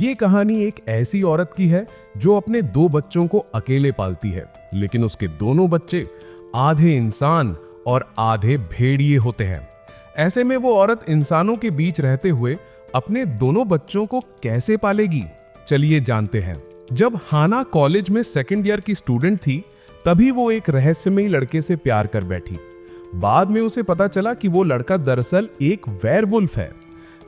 ये कहानी एक ऐसी औरत की है जो अपने 2 बच्चों को अकेले पालती है, लेकिन उसके दोनों बच्चे आधे इंसान और आधे भेड़िए होते हैं। ऐसे में वो औरत इंसानों के बीच रहते हुए अपने दोनों बच्चों को कैसे पालेगी, चलिए जानते हैं। जब हाना कॉलेज में सेकंड ईयर की स्टूडेंट थी, तभी वो एक रहस्यमयी लड़के से प्यार कर बैठी। बाद में उसे पता चला कि वो लड़का दरअसल एक वेयरवुल्फ है,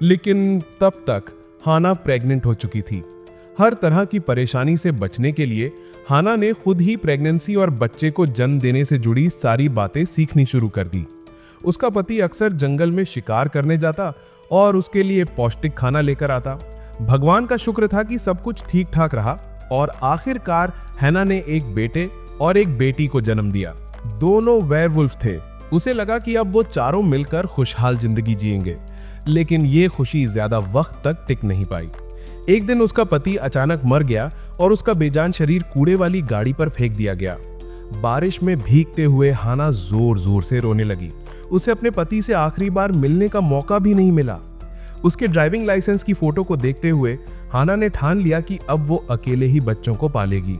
लेकिन तब तक हाना प्रेग्नेंट हो चुकी थी। हर तरह की परेशानी से बचने के लिए हाना ने खुद ही प्रेगनेंसी और बच्चे को जन्म देने से जुड़ी सारी बातें सीखनी शुरू कर दी। उसका पति अक्सर जंगल में शिकार करने जाता और उसके लिए पौष्टिक खाना लेकर आता। भगवान का शुक्र था कि सब कुछ ठीक ठाक रहा और आखिरकार हैना ने एक बेटे और एक बेटी को जन्म दिया। दोनों वेयरवुल्फ थे। उसे लगा कि अब वो चारों मिलकर खुशहाल जिंदगी जिएंगे, लेकिन ये खुशी ज्यादा वक्त तक टिक नहीं पाई। एक दिन उसका पति अचानक मर गया और उसका बेजान शरीर कूड़े वाली गाड़ी पर फेंक दिया गया। बारिश में भीगते हुए हाना जोर जोर से रोने लगी। उसे अपने पति से आखिरी बार मिलने का मौका भी नहीं मिला। उसके ड्राइविंग लाइसेंस की फोटो को देखते हुए हाना ने ठान लिया कि अब वो अकेले ही बच्चों को पालेगी।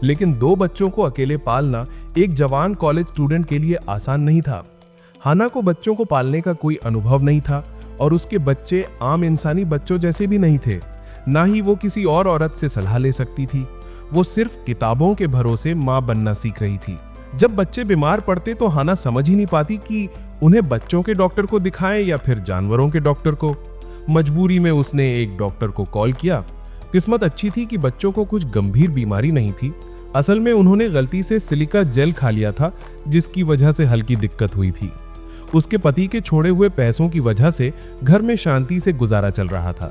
लेकिन 2 बच्चों को अकेले पालना एक जवान कॉलेज स्टूडेंट के लिए आसान नहीं था। हाना को बच्चों को पालने का कोई अनुभव नहीं था और उसके बच्चे आम इंसानी बच्चों जैसे भी नहीं थे। ना ही वो किसी और औरत से सलाह ले सकती थी। वो सिर्फ किताबों के भरोसे माँ बनना सीख रही थी। जब बच्चे बीमार पड़ते तो हाना समझ ही नहीं पाती कि उन्हें बच्चों के डॉक्टर को दिखाएं या फिर जानवरों के डॉक्टर को। मजबूरी में उसने एक डॉक्टर को कॉल किया। किस्मत अच्छी थी कि बच्चों को कुछ गंभीर बीमारी नहीं थी। असल में उन्होंने गलती से सिलिका जेल खा लिया था, जिसकी वजह से हल्की दिक्कत हुई थी। उसके पति के छोड़े हुए पैसों की वजह से घर में शांति से गुजारा चल रहा था,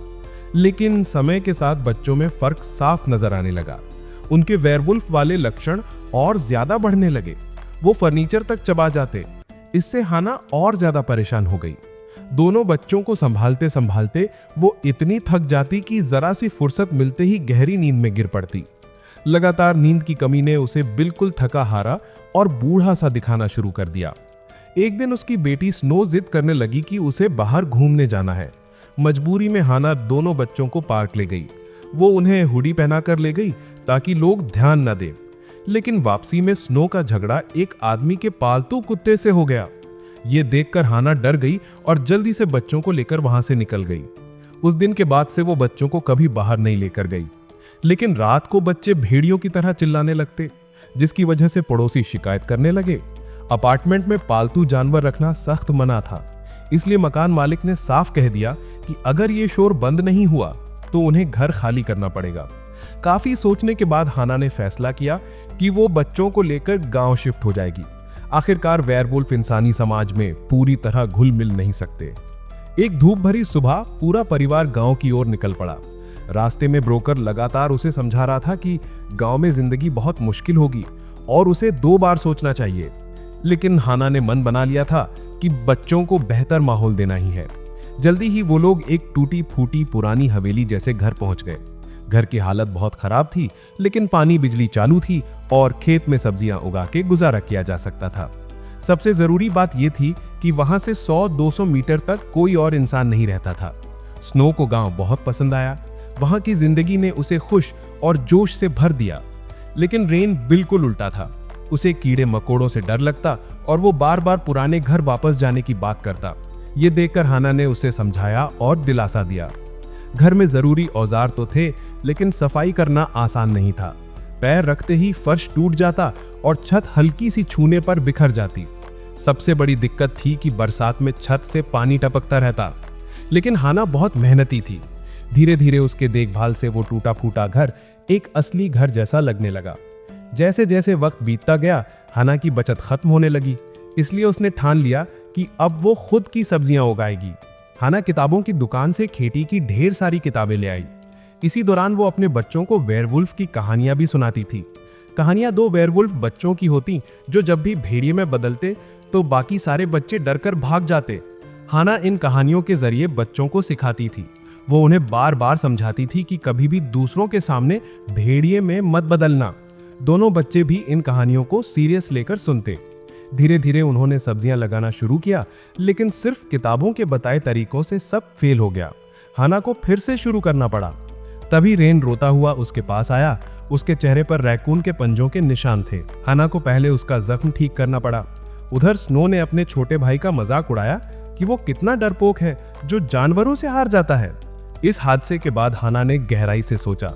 लेकिन समय के साथ बच्चों में फर्क साफ नजर आने लगा। उनके वेयरवुल्फ वाले लक्षण और ज्यादा बढ़ने लगे। वो फर्नीचर तक चबा जाते। इससे हाना और ज्यादा परेशान हो गई। दोनों बच्चों को संभालते संभालते वो इतनी थक जाती कि जरा सी फुर्सत मिलते ही गहरी नींद में गिर पड़ती। लगातार नींद की कमी ने उसे बिल्कुल थका हारा और बूढ़ा सा दिखाना शुरू कर दिया। एक दिन उसकी बेटी स्नो जिद करने लगी कि उसे बाहर घूमने जाना है। मजबूरी में हाना दोनों बच्चों को पार्क ले गई। वो उन्हें हुडी पहनाकर ले गई ताकि लोग ध्यान न दें। लेकिन वापसी में स्नो का झगड़ा एक आदमी के पालतू कुत्ते से हो गया। ये देखकर हाना डर गई और जल्दी से बच्चों को लेकर वहां से निकल गई। उस दिन के बाद से वो बच्चों को कभी बाहर नहीं लेकर गई। लेकिन रात को बच्चे भेड़ियों की तरह चिल्लाने लगते, जिसकी वजह से पड़ोसी शिकायत करने लगे। अपार्टमेंट में पालतू जानवर रखना सख्त मना था, इसलिए मकान मालिक ने साफ कह दिया कि अगर ये शोर बंद नहीं हुआ तो उन्हें घर खाली करना पड़ेगा। काफी सोचने के बाद हाना ने फैसला किया कि वो बच्चों को लेकर गांव शिफ्ट हो जाएगी। आखिरकार वेयरवुल्फ इंसानी समाज में पूरी तरह घुल मिल नहीं सकते। एक धूप भरी सुबह पूरा परिवार गांव की ओर निकल पड़ा। रास्ते में ब्रोकर लगातार उसे समझा रहा था कि गांव में जिंदगी बहुत मुश्किल होगी और उसे 2 बार सोचना चाहिए। लेकिन हाना ने मन बना लिया था कि बच्चों को बेहतर माहौल देना ही है। जल्दी ही वो लोग एक टूटी फूटी पुरानी हवेली जैसे घर पहुंच गए। घर की हालत बहुत खराब थी, लेकिन पानी बिजली चालू थी और खेत में सब्जियां उगा के गुजारा किया जा सकता था। सबसे जरूरी बात यह थी कि वहां से 100-200 मीटर तक कोई और इंसान नहीं रहता था। स्नो को गांव बहुत पसंद आया। वहां की जिंदगी ने उसे खुश और जोश से भर दिया। लेकिन रेन बिल्कुल उल्टा था। उसे कीड़े मकोड़ों से डर लगता और वो बार बार पुराने घर वापस जाने की बात करता। ये देखकर हाना ने उसे समझाया और दिलासा दिया। घर में जरूरी औजार तो थे, लेकिन सफाई करना आसान नहीं था। पैर रखते ही फर्श टूट जाता और छत हल्की सी छूने पर बिखर जाती। सबसे बड़ी दिक्कत थी कि बरसात में छत से पानी टपकता रहता। लेकिन हाना बहुत मेहनती थी। धीरे धीरे उसके देखभाल से वो टूटा फूटा घर एक असली घर जैसा लगने लगा। जैसे जैसे वक्त बीतता गया, हाना की बचत खत्म होने लगी। इसलिए उसने ठान लिया कि अब वो खुद की सब्जियां उगाएगी। हाना किताबों की दुकान से खेती की ढेर सारी किताबें ले आई। इसी दौरान वो अपने बच्चों को वेयरवुल्फ की कहानियां भी सुनाती थी। कहानियां 2 वेयरवुल्फ बच्चों की होती जो जब भी भेड़िए में बदलते तो बाकी सारे बच्चे डरकर भाग जाते। हाना इन कहानियों के जरिए बच्चों को सिखाती थी। वो उन्हें बार बार समझाती थी कि कभी भी दूसरों के सामने भेड़िए में मत बदलना। दोनों बच्चे भी इन कहानियों को सीरियस लेकर सुनते। धीरे धीरे उन्होंने सब्जियां लगाना शुरू किया, लेकिन सिर्फ किताबों के बताए तरीकों से सब फेल हो गया। हाना को फिर से शुरू करना पड़ा। तभी रेन रोता हुआ उसके पास आया। उसके चेहरे पर रैकून के पंजों के निशान थे। हाना को पहले उसका जख्म ठीक करना पड़ा। उधर स्नो ने अपने छोटे भाई का मजाक उड़ाया कि वो कितना डरपोक है जो जानवरों से हार जाता है। इस हादसे के बाद हाना ने गहराई से सोचा।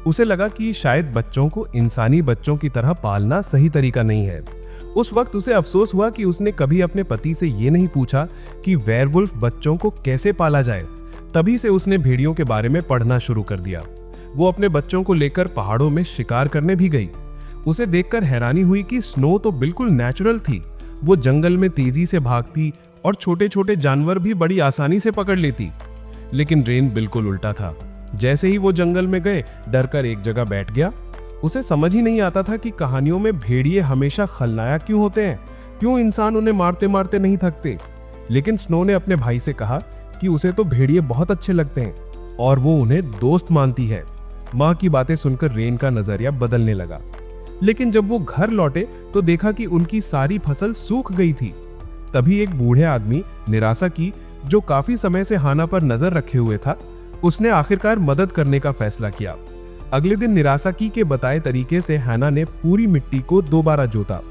उसे लगा कि शायद बच्चों को इंसानी बच्चों की तरह पालना सही तरीका नहीं है। उस वक्त उसे अफसोस हुआ कि उसने कभी अपने पति से ये नहीं पूछा कि वेयरवुल्फ बच्चों को कैसे पाला जाए। तभी से उसने भेड़ियों के बारे में पढ़ना शुरू कर दिया। वो अपने बच्चों को लेकर पहाड़ों में शिकार करने भी गई। उसे देखकर हैरानी हुई कि स्नो तो बिल्कुल नेचुरल थी। वो जंगल में तेजी से भागती और छोटे छोटे जानवर भी बड़ी आसानी से पकड़ लेती। लेकिन रेन बिल्कुल उल्टा था। जैसे ही वो जंगल में गए, डर कर एक जगह बैठ गया। उसे समझ ही नहीं आता था कि कहानियों में भेड़िए हमेशा खलनायक क्यों होते हैं, क्यों इंसान उन्हें मारते मारते नहीं थकते। लेकिन स्नो ने अपने भाई से कहा कि उसे तो भेड़िए बहुत अच्छे लगते हैं और वो उन्हें दोस्त मानती है। माँ की बातें सुनकर रेन का नजरिया बदलने लगा। लेकिन जब वो घर लौटे तो देखा कि उनकी सारी फसल सूख गई थी। तभी एक बूढ़े आदमी निराशा की, जो काफी समय से हाना पर नजर रखे हुए था, उसने आखिरकार मदद करने का फैसला किया। अगले दिन निराशा की के बताए तरीके से हाना ने पूरी मिट्टी को दोबारा जोता।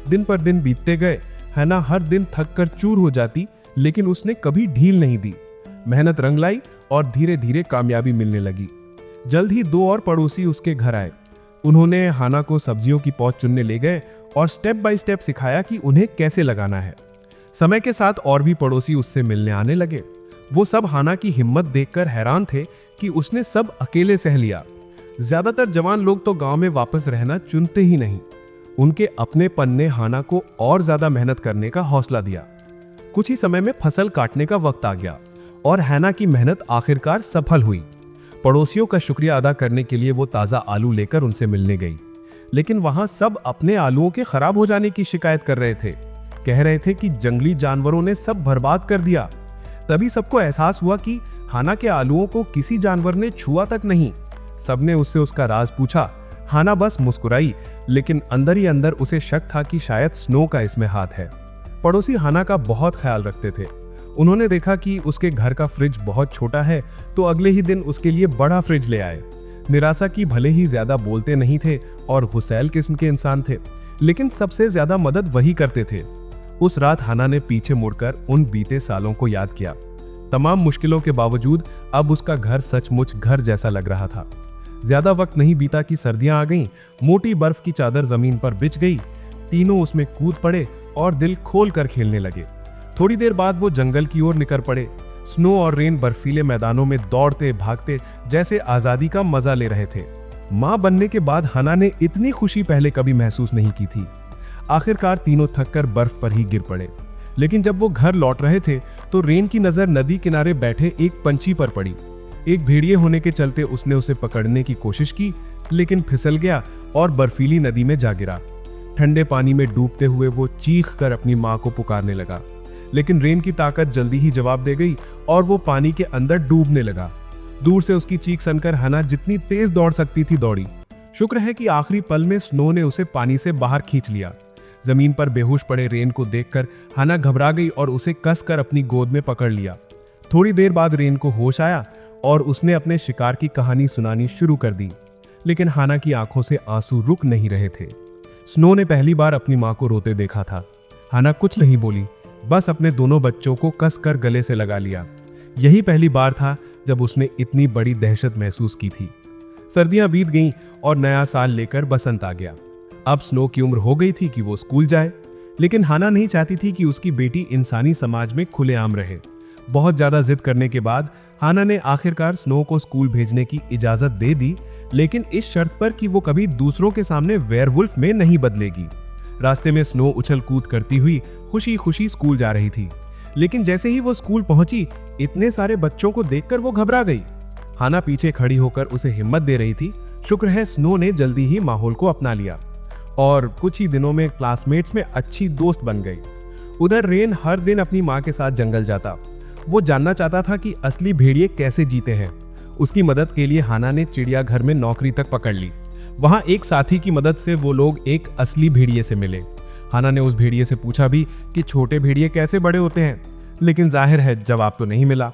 दिन पर दिन बीतते गए। हाना हर दिन थक कर चूर हो जाती, लेकिन उसने कभी ढील नहीं दी। मेहनत रंग लाई और धीरे धीरे कामयाबी मिलने लगी। जल्द ही 2 और पड़ोसी उसके घर आए। उन्होंने हाना को सब्जियों की पौध चुनने ले गए और स्टेप बाय स्टेप सिखाया कि उन्हें कैसे लगाना है। समय के साथ और भी पड़ोसी उससे मिलने आने लगे। वो सब हाना की हिम्मत देखकर हैरान थे कि उसने सब अकेले सह लिया। ज्यादातर जवान लोग तो गांव में वापस रहना चुनते ही नहीं। उनके अपनेपन ने हाना को और ज्यादा मेहनत करने का हौसला दिया। कुछ ही समय में फसल काटने का वक्त आ गया और हाना की मेहनत आखिरकार सफल हुई। पड़ोसियों का शुक्रिया अदा करने के लिए वो ताजा आलू लेकर उनसे मिलने गई। लेकिन वहां सब अपने आलूओं के खराब हो जाने की शिकायत कर रहे थे। कह रहे थे कि जंगली जानवरों ने सब बर्बाद कर दिया। तभी सबको एहसास हुआ कि हाना के आलूओं को किसी जानवर ने छुआ तक नहीं। सबने उससे उसका राज पूछा। हाना बस मुस्कुराई, लेकिन अंदर ही अंदर उसे शक था कि शायद स्नो का इसमें हाथ है। पड़ोसी हाना का बहुत ख्याल रखते थे। उन्होंने देखा कि उसके घर का फ्रिज बहुत छोटा है, तो अगले ही दिन उसके लिए बड़ा फ्रिज ले आए। निराशा की भले ही ज्यादा बोलते नहीं थे और गुस्सैल किस्म के इंसान थे, लेकिन सबसे ज्यादा मदद वही करते थे। उस रात हाना ने पीछे मुड़कर उन बीते सालों को याद किया। तमाम मुश्किलों के बावजूद अब उसका घर सचमुच घर जैसा लग रहा था। ज्यादा वक्त नहीं बीता कि सर्दियां आ गईं। मोटी बर्फ की चादर जमीन पर बिछ गई। तीनों उसमें कूद पड़े और दिल खोल कर खेलने लगे। थोड़ी देर बाद वो जंगल की ओर निकल पड़े। स्नो और रेन बर्फीले मैदानों में दौड़ते भागते जैसे आजादी का मजा ले रहे थे। मां बनने के बाद हाना ने इतनी खुशी पहले कभी महसूस नहीं की थी। आखिरकार तीनों थककर बर्फ पर ही गिर पड़े। लेकिन जब वो घर लौट रहे थे तो रेन की नजर नदी किनारे बैठे एक पंछी पर पड़ी। एक भेड़िए होने के चलते उसने उसे पकड़ने की कोशिश की, लेकिन फिसल गया और बर्फीली नदी में जा गिरा। ठंडे पानी में डूबते हुए वो चीख कर अपनी मां को पुकारने लगा, लेकिन रेन की ताकत जल्दी ही जवाब दे गई और वो पानी के अंदर डूबने लगा। दूर से उसकी चीख सुनकर हाना जितनी तेज दौड़ सकती थी दौड़ी। शुक्र है कि आखिरी पल में स्नो ने उसे पानी से बाहर खींच लिया। जमीन पर बेहोश पड़े रेन को देखकर हाना घबरा गई और उसे कसकर अपनी गोद में पकड़ लिया। थोड़ी देर बाद रेन को होश आया और उसने अपने शिकार की कहानी सुनानी शुरू कर दी, लेकिन हाना की आंखों से आंसू रुक नहीं रहे थे। स्नो ने पहली बार अपनी मां को रोते देखा था। हाना कुछ नहीं बोली, बस अपने दोनों बच्चों को कसकर गले से लगा लिया। यही पहली बार था जब उसने इतनी बड़ी दहशत महसूस की थी। सर्दियां बीत गईं और नया साल लेकर बसंत आ गया। अब स्नो की उम्र हो गई थी कि वो स्कूल जाए, लेकिन हाना नहीं चाहती थी कि उसकी बेटी इंसानी समाज में खुलेआम रहे। बहुत ज्यादा जिद करने के बाद हाना ने आखिरकार स्नो को स्कूल भेजने की इजाजत दे दी, लेकिन इस शर्त पर कि वो कभी दूसरों के सामने वेयरवुल्फ में नहीं बदलेगी। रास्ते में स्नो उछल कूद करती हुई खुशी खुशी स्कूल जा रही थी, लेकिन जैसे ही वो स्कूल पहुंची, इतने सारे बच्चों को देखकर वो घबरा गई। हाना पीछे खड़ी होकर उसे हिम्मत दे रही थी। शुक्र है स्नो ने जल्दी ही माहौल को अपना लिया और कुछ ही दिनों में क्लासमेट्स में अच्छी दोस्त बन गई। उधर रेन हर दिन अपनी माँ के साथ जंगल जाता। वो जानना चाहता था कि असली भेड़िए कैसे जीते हैं। उसकी मदद के लिए हाना ने चिड़ियाघर में नौकरी तक पकड़ ली। वहां एक साथी की मदद से वो लोग एक असली भेड़िए से मिले। हाना ने उस भेड़िए से पूछा भी कि छोटे भेड़िए कैसे बड़े होते हैं, लेकिन जाहिर है जवाब तो नहीं मिला।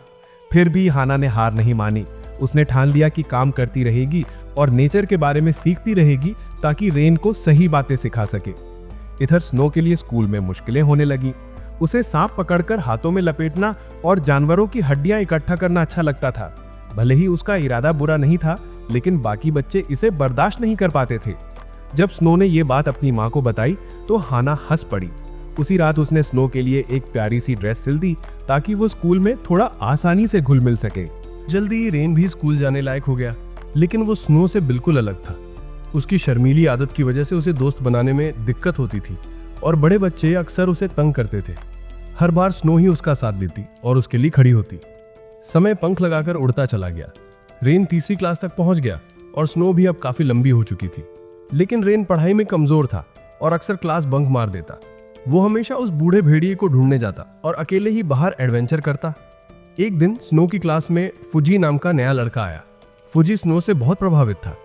फिर भी हाना ने हार नहीं मानी। उसने ठान लिया कि काम करती रहेगी और नेचर के बारे में सीखती रहेगी ताकि रेन को सही बातें सिखा सके। इधर स्नो के लिए स्कूल में मुश्किलें होने लगी। उसे सांप पकड़कर हाथों में लपेटना और जानवरों की हड्डियां इकट्ठा करना अच्छा लगता था। भले ही उसका इरादा बुरा नहीं था, लेकिन बाकी बच्चे इसे बर्दाश्त नहीं कर पाते थे। जब स्नो ने ये बात अपनी माँ को बताई तो हाना हंस पड़ी। उसी रात उसने स्नो के लिए एक प्यारी सी ड्रेस सिल दी ताकि वो स्कूल में थोड़ा आसानी से घुल मिल सके। जल्दी ही रेन भी स्कूल जाने लायक हो गया, लेकिन वो स्नो से बिल्कुल अलग था। उसकी शर्मीली आदत की वजह से उसे दोस्त बनाने में दिक्कत होती थी और बड़े बच्चे अक्सर उसे तंग करते थे। हर बार स्नो ही उसका साथ देती और उसके लिए खड़ी होती। समय पंख लगाकर उड़ता चला गया। रेन तीसरी क्लास तक पहुंच गया और स्नो भी अब काफी लंबी हो चुकी थी। लेकिन रेन पढ़ाई में कमजोर था और अक्सर क्लास बंक मार देता। वो हमेशा उस बूढ़े भेड़िए को ढूंढने जाता और अकेले ही बाहर एडवेंचर करता। एक दिन स्नो की क्लास में फुजी नाम का नया लड़का आया। फुजी स्नो से बहुत प्रभावित था।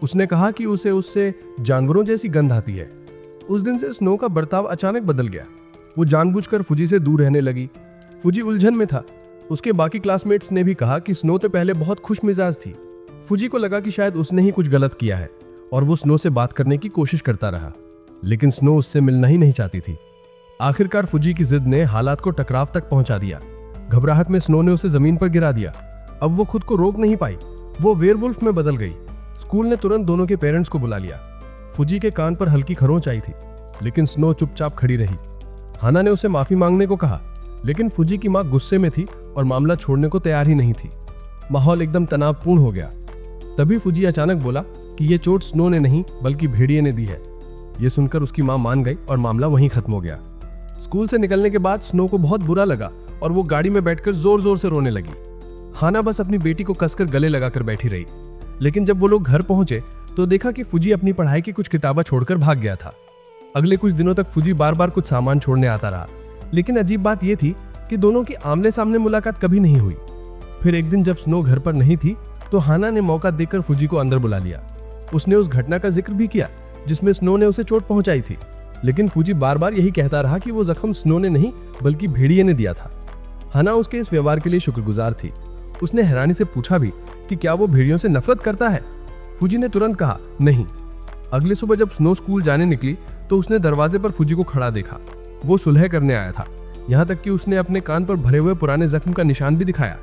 उसने कहा कि उसे उससे जानवरों जैसी गंध आती है। उस दिन से स्नो का बर्ताव अचानक बदल गया। वो जानबूझकर फुजी से दूर रहने लगी। फुजी उलझन में था। उसके बाकी क्लासमेट्स ने भी कहा कि स्नो तो पहले बहुत खुश मिजाज थी। फुजी को लगा कि शायद उसने ही कुछ गलत किया है और वो स्नो से बात करने की कोशिश करता रहा, लेकिन स्नो उससे मिलना ही नहीं चाहती थी। आखिरकार फुजी की जिद ने हालात को टकराव तक पहुंचा दिया। घबराहट में स्नो ने उसे जमीन पर गिरा दिया। अब वो खुद को रोक नहीं पाई। वो वेयरवुल्फ में बदल गई। स्कूल ने तुरंत दोनों के पेरेंट्स को बुला लिया। फुजी के कान पर हल्की खरोंच आई थी, लेकिन स्नो चुपचाप खड़ी रही। हाना ने उसे माफी मांगने को कहा, लेकिन फुजी की मां गुस्से में थी और मामला छोड़ने को तैयार ही नहीं थी। माहौल एकदम तनावपूर्ण हो गया। तभी फुजी अचानक बोला कि ये चोट स्नो ने नहीं बल्कि भेड़िए ने दी है। ये सुनकर उसकी मां मान गई और मामला वहीं खत्म हो गया। स्कूल से निकलने के बाद स्नो को बहुत बुरा लगा और वो गाड़ी में बैठकर जोर जोर से रोने लगी। हाना बस अपनी बेटी को कसकर गले लगाकर बैठी रही। लेकिन जब वो लोग घर पहुंचे तो देखा कि फुजी अपनी पढ़ाई की कुछ किताबें छोड़कर भाग गया था। अगले कुछ दिनों तक फुजी बार बार कुछ सामान छोड़ने आता रहा, लेकिन अजीब बात यह थी कि दोनों की आमने सामने मुलाकात कभी नहीं हुई। फिर एक दिन जब स्नो घर पर नहीं थी तो हाना ने मौका देखकर फुजी को अंदर बुला लिया। उसने उस घटना का जिक्र भी किया जिसमें स्नो ने उसे चोट पहुंचाई थी, लेकिन फुजी बार बार यही कहता रहा कि वो जख्म स्नो ने नहीं बल्कि भेड़िए ने दिया था। हाना उसके इस व्यवहार के लिए शुक्रगुजार थी। उसने हैरानी से पूछा भी कि क्या वो भेड़ियों से नफरत करता है। फुजी ने तुरंत कहा नहीं। अगली सुबह जब स्नो स्कूल जाने निकली तो उसने दरवाजे पर फुजी को खड़ा देखा। वो सुलह करने आया था, यहाँ तक कि उसने अपने कान पर भरे हुए पुराने जख्म का निशान भी दिखाया।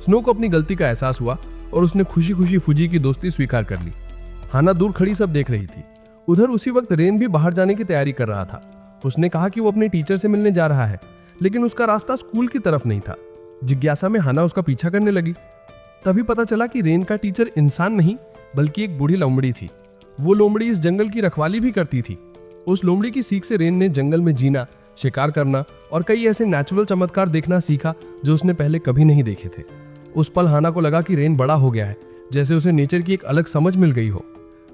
स्नो को अपनी गलती का एहसास हुआ और उसने खुशी खुशी फुजी की दोस्ती स्वीकार कर ली। हाना दूर खड़ी सब देख रही थी। उधर उसी वक्त रेन भी बाहर जाने की तैयारी कर रहा था। उसने कहा कि वो अपने टीचर से मिलने जा रहा है, लेकिन उसका रास्ता स्कूल की तरफ नहीं था। जिज्ञासा में हाना उसका पीछा करने लगी। तभी पता चला कि रेन का टीचर इंसान नहीं बल्कि एक बूढ़ी लोमड़ी थी। वो लोमड़ी इस जंगल की रखवाली भी करती थी। उस लोमड़ी की सीख से रेन ने जंगल में जीना, शिकार करना और कई ऐसे नेचुरल चमत्कार देखना सीखा जो उसने पहले कभी नहीं देखे थे। उस पल हाना को लगा कि रेन बड़ा हो गया है, जैसे उसे नेचर की एक अलग समझ मिल गई हो।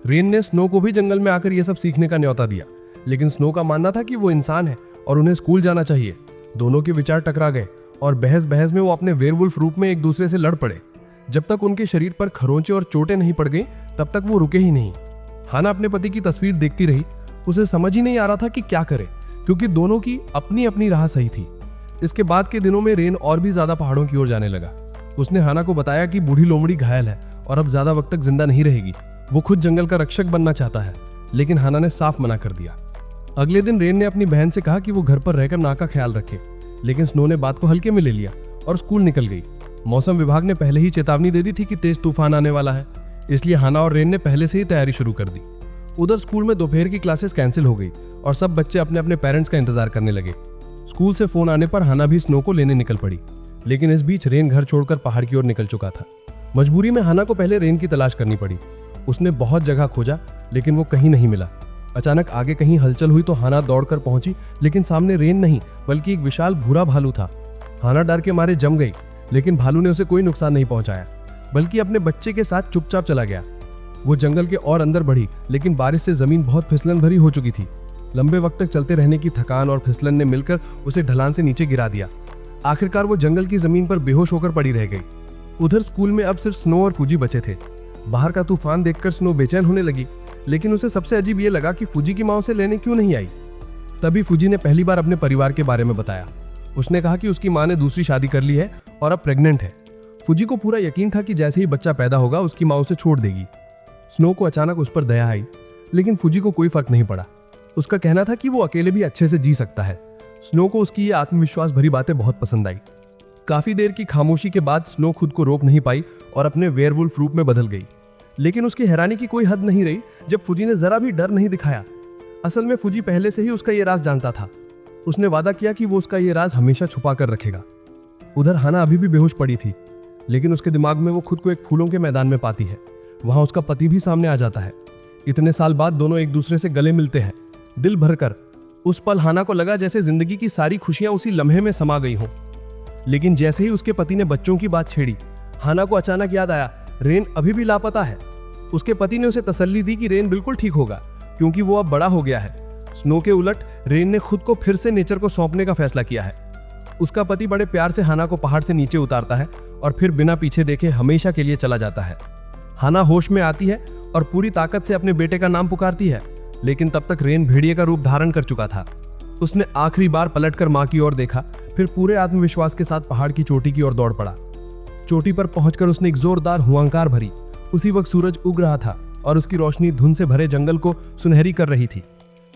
रेन ने स्नो को भी जंगल में आकर यह सब सीखने का न्योता दिया, लेकिन स्नो का मानना था कि वो इंसान है और उन्हें स्कूल जाना चाहिए। दोनों के विचार टकरा गए और बहस बहस में वो अपने वेयरवुल्फ रूप में एक दूसरे से लड़ पड़े। जब तक उनके शरीर पर खरोंचे और चोटें नहीं पड़ गई तब तक वो रुके ही नहीं। हाना अपने पति की तस्वीर देखती रही। उसे समझ ही नहीं आ रहा था कि क्या करे, क्योंकि दोनों की अपनी अपनी राह सही थी। इसके बाद के दिनों में रेन और भी ज्यादा पहाड़ों की ओर जाने लगा। उसने हाना को बताया कि बूढ़ी लोमड़ी घायल है और अब ज्यादा वक्त तक जिंदा नहीं रहेगी। वो खुद जंगल का रक्षक बनना चाहता है, लेकिन हाना ने साफ मना कर दिया। अगले दिन रेन ने अपनी बहन से कहा कि वो घर पर रहकर नाक का ख्याल रखे, लेकिन स्नो ने बात को हल्के में ले लिया और स्कूल निकल गई। मौसम विभाग ने पहले ही चेतावनी दे दी थी कि तेज तूफान आने वाला है, इसलिए हाना और रेन ने पहले से ही तैयारी शुरू कर दी। उधर स्कूल में दोपहर की क्लासेस कैंसिल हो गई और सब बच्चे अपने अपने पेरेंट्स का इंतजार करने लगे। स्कूल से फोन आने पर हाना भी स्नो को लेने निकल पड़ी, लेकिन इस बीच रेन घर छोड़कर पहाड़ की ओर निकल चुका था। मजबूरी में हाना को पहले रेन की तलाश करनी पड़ी। उसने बहुत जगह खोजा, लेकिन वो कहीं नहीं मिला। अचानक आगे कहीं हलचल हुई तो हाना दौड़कर पहुंची, लेकिन सामने रेन नहीं बल्कि एक विशाल भूरा भालू था। हाना डर के मारे जम गई, लेकिन भालू ने उसे कोई नुकसान नहीं पहुंचाया, बल्कि अपने बच्चे के साथ चुपचाप चला गया। वो जंगल के और अंदर बढ़ी, लेकिन बारिश से जमीन बहुत फिसलन भरी हो चुकी थी। लंबे वक्त तक चलते रहने की थकान और फिसलन ने मिलकर उसे ढलान से नीचे गिरा दिया। आखिरकार वो जंगल की जमीन पर बेहोश होकर पड़ी रह गई। उधर स्कूल में अब सिर्फ स्नो और फुजी बचे थे। बाहर का तूफान देखकर स्नो बेचैन होने लगी, लेकिन उसे सबसे अजीब ये लगा कि फुजी की माँ उसे लेने क्यों नहीं आई। तभी फुजी ने पहली बार अपने परिवार के बारे में बताया। उसने कहा कि उसकी माँ ने दूसरी शादी कर ली है और अब प्रेग्नेंट है। फुजी को पूरा यकीन था कि जैसे ही बच्चा पैदा होगा उसकी माँ उसे छोड़ देगी। स्नो को अचानक उस पर दया आई, लेकिन फुजी को कोई फर्क नहीं पड़ा। उसका कहना था कि वो अकेले भी अच्छे से जी सकता है। स्नो को उसकी ये आत्मविश्वास भरी बातें बहुत पसंद आई। काफी देर की खामोशी के बाद स्नो खुद को रोक नहीं पाई और अपने वेयरवुल्फ रूप में बदल गई। लेकिन उसकी हैरानी की कोई हद नहीं रही जब फुजी ने जरा भी डर नहीं दिखाया। असल में फुजी पहले से ही उसका ये राज जानता था। उसने वादा किया कि वो उसका ये राज हमेशा छुपा कर रखेगा। उधर हाना अभी भी बेहोश पड़ी थी, लेकिन उसके दिमाग में वो खुद को एक फूलों के मैदान में पाती है। वहां उसका पति भी सामने आ जाता है। इतने साल बाद दोनों एक दूसरे से गले मिलते हैं, दिल भरकर। उस पल हाना को लगा जैसे जिंदगी की सारी खुशियां उसी लम्हे में समा गई हों। लेकिन जैसे ही उसके पति ने बच्चों की बात छेड़ी, हाना को अचानक याद आया रेन अभी भी लापता है। उसके पति ने उसे तसल्ली दी कि रेन बिल्कुल ठीक होगा, क्योंकि वो अब बड़ा हो गया है। स्नो के उलट रेन ने खुद को फिर से नेचर को सौंपने का फैसला किया है। उसका पति बड़े प्यार से हाना को पहाड़ से नीचे उतारता है और फिर बिना पीछे देखे हमेशा के लिए चला जाता है। हाना होश में आती है और पूरी ताकत से अपने बेटे का नाम पुकारती है, लेकिन तब तक रेन भेड़िए का रूप धारण कर चुका था। उसने आखिरी बार पलटकर मां की ओर देखा, फिर पूरे आत्मविश्वास के साथ पहाड़ की चोटी की ओर दौड़ पड़ा। चोटी पर पहुंचकर उसने एक जोरदार हुंकार भरी। उसी वक्त सूरज उग रहा था और उसकी रोशनी धुंध से भरे जंगल को सुनहरी कर रही थी।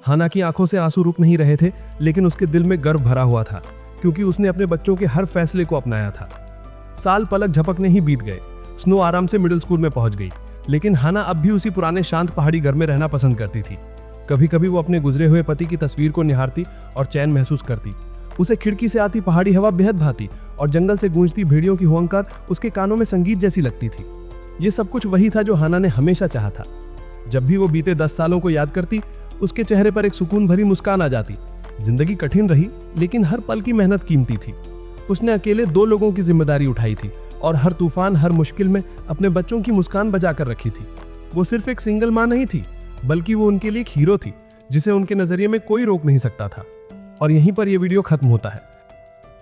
हाना की आंखों से आंसू रुक नहीं रहे थे, लेकिन उसके दिल में गर्व भरा हुआ था, क्योंकि उसने अपने बच्चों के हर फैसले को अपनाया था। साल पलक झपकने ही बीत गए। स्नो आराम से मिडिल स्कूल में पहुंच गई, लेकिन हाना अब भी उसी पुराने शांत पहाड़ी घर में रहना पसंद करती थी। कभी कभी वो अपने गुजरे हुए पति की तस्वीर को निहारती और चैन महसूस करती। उसे खिड़की से आती पहाड़ी हवा बेहद भाती और जंगल से गूंजती भेड़ियों की हुंकार उसके कानों में संगीत जैसी लगती थी। ये सब कुछ वही था जो हाना ने हमेशा चाहा था। जब भी वो बीते 10 सालों को याद करती, उसके चेहरे पर एक सुकून भरी मुस्कान आ जाती। जिंदगी कठिन रही, लेकिन हर पल की मेहनत कीमती थी। उसने अकेले 2 लोगों की जिम्मेदारी उठाई थी और हर तूफान, हर मुश्किल में अपने बच्चों की मुस्कान बचा कर रखी थी। वो सिर्फ एक सिंगल मां नहीं थी, बल्कि वो उनके लिए एक हीरो थी, जिसे उनके नजरिए में कोई रोक नहीं सकता था। और यहीं पर यह वीडियो खत्म होता है।